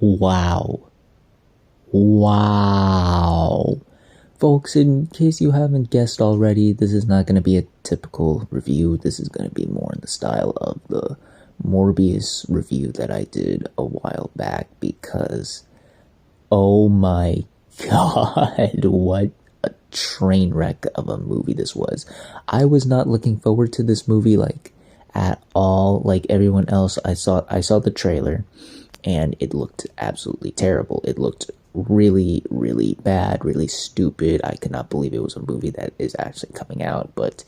Wow. Wow. Folks, in case you haven't guessed already, this is not going to be a typical review. This is going to be more in the style of the Morbius review that I did a while back because, oh my god, what a train wreck of a movie this was. I was not looking forward to this movie at all like everyone else. I saw the trailer and it looked absolutely terrible. It looked really, really bad, really stupid. I could not believe it was a movie that is actually coming out, but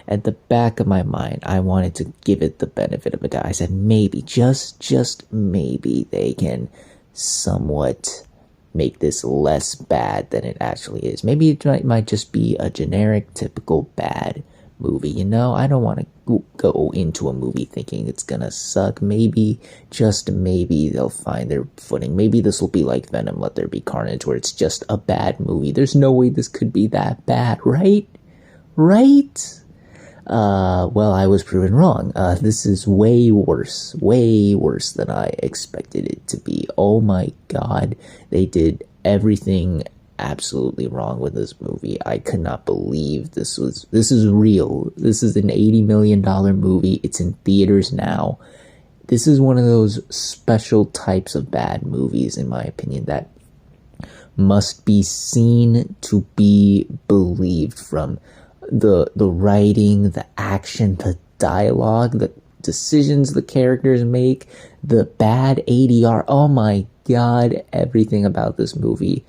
at the back of my mind, I wanted to give it the benefit of a doubt. I said maybe, just maybe they can somewhat make this less bad than it actually is. Maybe it might just be a generic, typical bad movie. I don't want to go into a movie thinking it's gonna suck. Maybe, just maybe, they'll find their footing. Maybe this will be like Venom, Let There Be Carnage, where it's just a bad movie. There's no way this could be that bad, right? Right? Well, I was proven wrong. This is way worse than I expected it to be. Oh my god, they did everything absolutely wrong with this movie. I could not believe this is real. This is an $80 million movie. It's in theaters now. This is one of those special types of bad movies, in my opinion, that must be seen to be believed, from the writing, the action, the dialogue, the decisions the characters make, the bad ADR. Oh my god, everything about this movie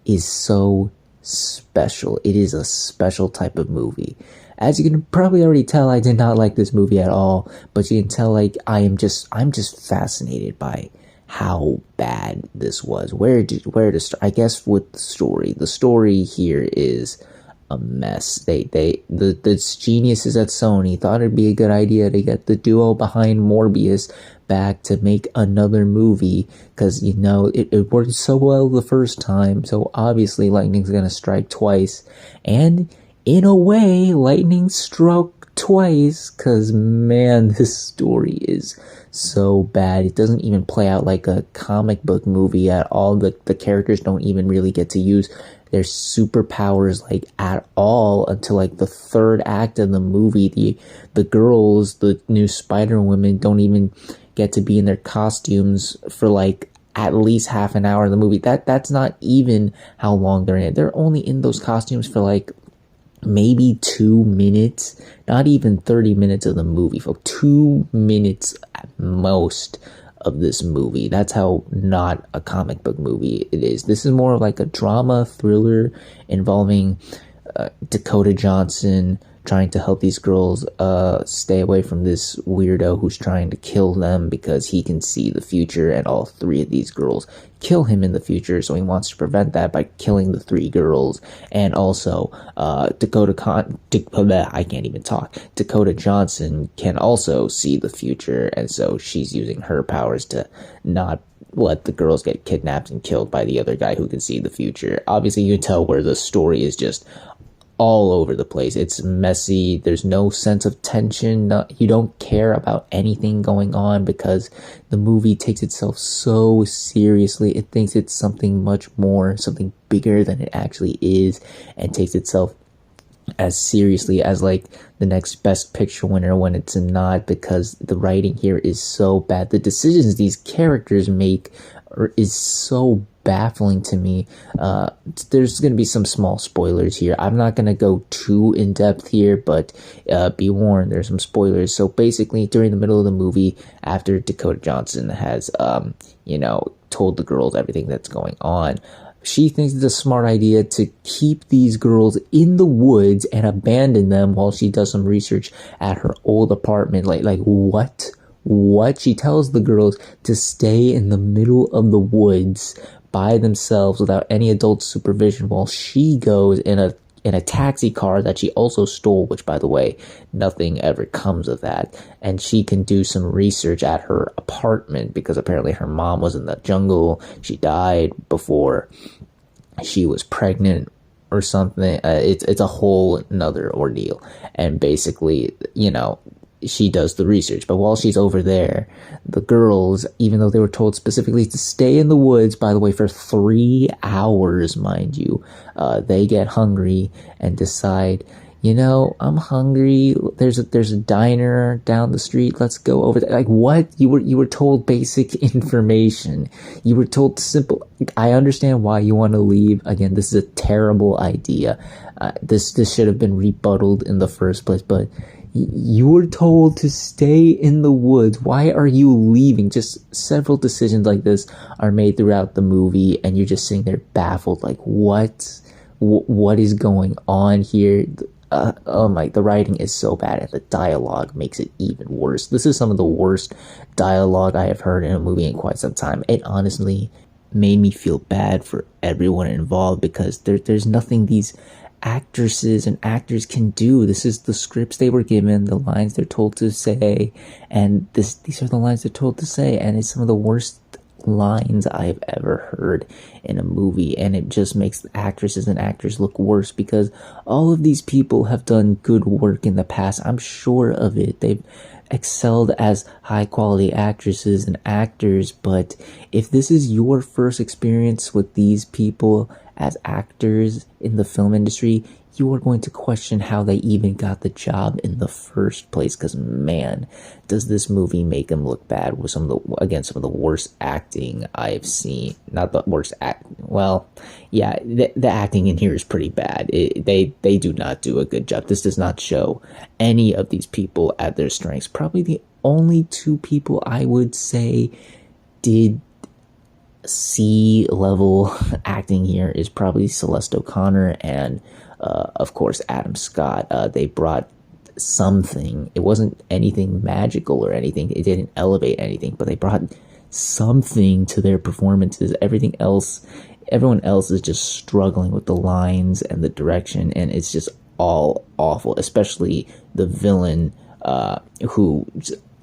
is so special. It is a special type of movie. As you can probably already tell, I did not like this movie at all, but you can tell I'm just fascinated by how bad this was. Where to start? I guess with the story. The story here is a mess. The geniuses at Sony thought it'd be a good idea to get the duo behind Morbius back to make another movie, because it worked so well the first time, so obviously lightning's gonna strike twice. And in a way, lightning struck twice, because man, this story is so bad. It doesn't even play out like a comic book movie at all. The characters don't even really get to use their superpowers at all until the third act of the movie. The girls, the new Spider Women, don't even get to be in their costumes for at least half an hour of the movie. That's not even how long they're in it. They're only in those costumes for maybe 2 minutes, not even 30 minutes of the movie, for 2 minutes at most of this movie. That's how not a comic book movie it is. This is more of a drama thriller involving Dakota Johnson trying to help these girls stay away from this weirdo who's trying to kill them because he can see the future, and all three of these girls kill him in the future, so he wants to prevent that by killing the three girls. And also Dakota Johnson can also see the future, and so she's using her powers to not let the girls get kidnapped and killed by the other guy who can see the future. Obviously, you can tell where the story is just all over the place. It's messy. There's no sense of tension. You don't care about anything going on because the movie takes itself so seriously. It thinks it's something much more, something bigger than it actually is, and takes itself as seriously as the next Best Picture winner when it's not, because the writing here is so bad. The decisions these characters make is so baffling to me. There's going to be some small spoilers here. I'm not going to go too in depth here, but be warned, there's some spoilers. So basically, during the middle of the movie, after Dakota Johnson has told the girls everything that's going on, she thinks it's a smart idea to keep these girls in the woods and abandon them while she does some research at her old apartment. What? She tells the girls to stay in the middle of the woods by themselves without any adult supervision while she goes in a taxi car that she also stole, which, by the way, nothing ever comes of that. And she can do some research at her apartment because apparently her mom was in the jungle. She died before she was pregnant or something. It's a whole another ordeal. And basically, she does the research. But while she's over there, the girls, even though they were told specifically to stay in the woods, by the way, for 3 hours, mind you, they get hungry and decide, I'm hungry. There's a diner down the street. Let's go over there. Like, what? You were told basic information. You were told simple. I understand why you want to leave. Again, this is a terrible idea. This should have been rebutted in the first place, but you were told to stay in the woods. Why are you leaving? Just several decisions like this are made throughout the movie, and you're just sitting there baffled, like, what is going on here? The writing is so bad, and the dialogue makes it even worse. This is some of the worst dialogue I have heard in a movie in quite some time. It honestly made me feel bad for everyone involved, because there's nothing these actresses and actors can do. This is the scripts they were given, the lines they're told to say, and these are the lines they're told to say, and it's some of the worst lines I've ever heard in a movie, and it just makes the actresses and actors look worse, because all of these people have done good work in the past. I'm sure of it. They've excelled as high quality actresses and actors, but if this is your first experience with these people as actors in the film industry, you are going to question how they even got the job in the first place, because man, does this movie make them look bad with some of the worst acting I've seen. Not the worst the acting in here is pretty bad. They do not do a good job. This does not show any of these people at their strengths. Probably the only two people I would say did C-level acting here is probably Celeste O'Connor and of course Adam Scott. They brought something. It wasn't anything magical or anything. It didn't elevate anything, but they brought something to their performances. Everyone else is just struggling with the lines and the direction, and it's just all awful, especially the villain, who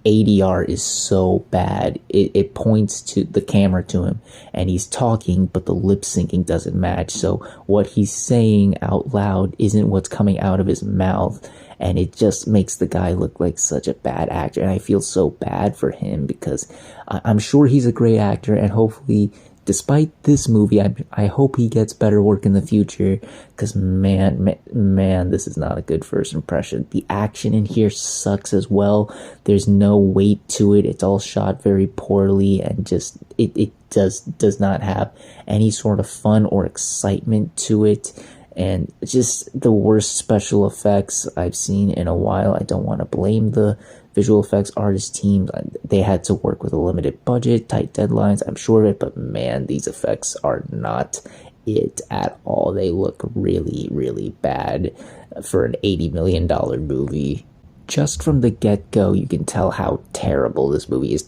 ADR is so bad. It points to the camera to him, and he's talking, but the lip syncing doesn't match. So what he's saying out loud isn't what's coming out of his mouth, and it just makes the guy look like such a bad actor. And I feel so bad for him, because I'm sure he's a great actor, and hopefully, despite this movie, I hope he gets better work in the future, because man, this is not a good first impression. The action in here sucks as well. There's no weight to it. It's all shot very poorly, and just it does not have any sort of fun or excitement to it. And just the worst special effects I've seen in a while. I don't want to blame the visual effects artist team. They had to work with a limited budget, tight deadlines, I'm sure of it, but man, these effects are not it at all. They look really, really bad for an $80 million movie. Just from the get-go, you can tell how terrible this movie is.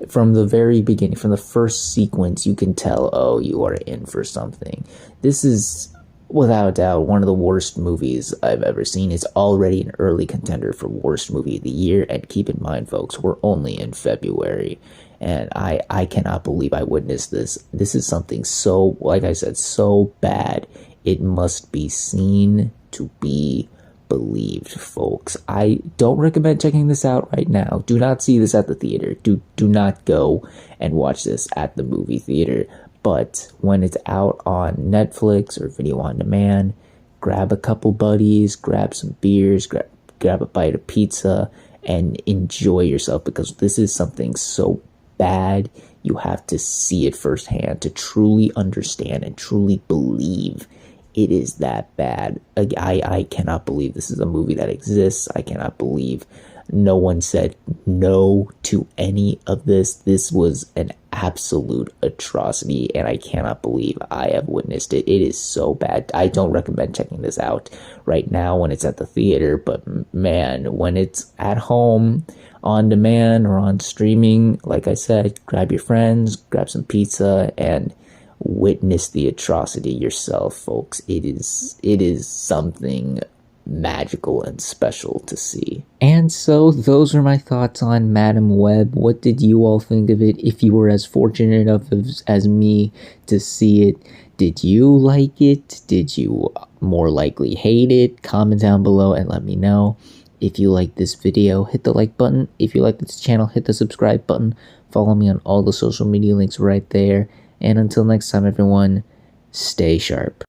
From the very beginning, from the first sequence, you can tell, oh, you are in for something. This is, without a doubt, one of the worst movies I've ever seen. It's already an early contender for worst movie of the year, and keep in mind, folks, we're only in February, and I cannot believe I witnessed this. This is something so, like I said, so bad, it must be seen to be believed, folks. I don't recommend checking this out right now. Do not see this at the theater. Do not go and watch this at the movie theater. But when it's out on Netflix or video on demand, grab a couple buddies, grab some beers, grab a bite of pizza, and enjoy yourself, because this is something so bad, you have to see it firsthand to truly understand and truly believe it is that bad. I cannot believe this is a movie that exists. I cannot believe no one said no to any of this. This was an absolute atrocity, and I cannot believe I have witnessed it. It is so bad. I don't recommend checking this out right now when it's at the theater, but man, when it's at home, on demand, or on streaming, like I said, grab your friends, grab some pizza, and witness the atrocity yourself, folks. It is something magical and special to see. And so those are my thoughts on Madame Web. What did you all think of it? If you were as fortunate enough as me to see it, did you like it? Did you more likely hate it? Comment down below and let me know. If you like this video, hit the like button. If you like this channel, hit the subscribe button. Follow me on all the social media links right there. And until next time, everyone, stay sharp.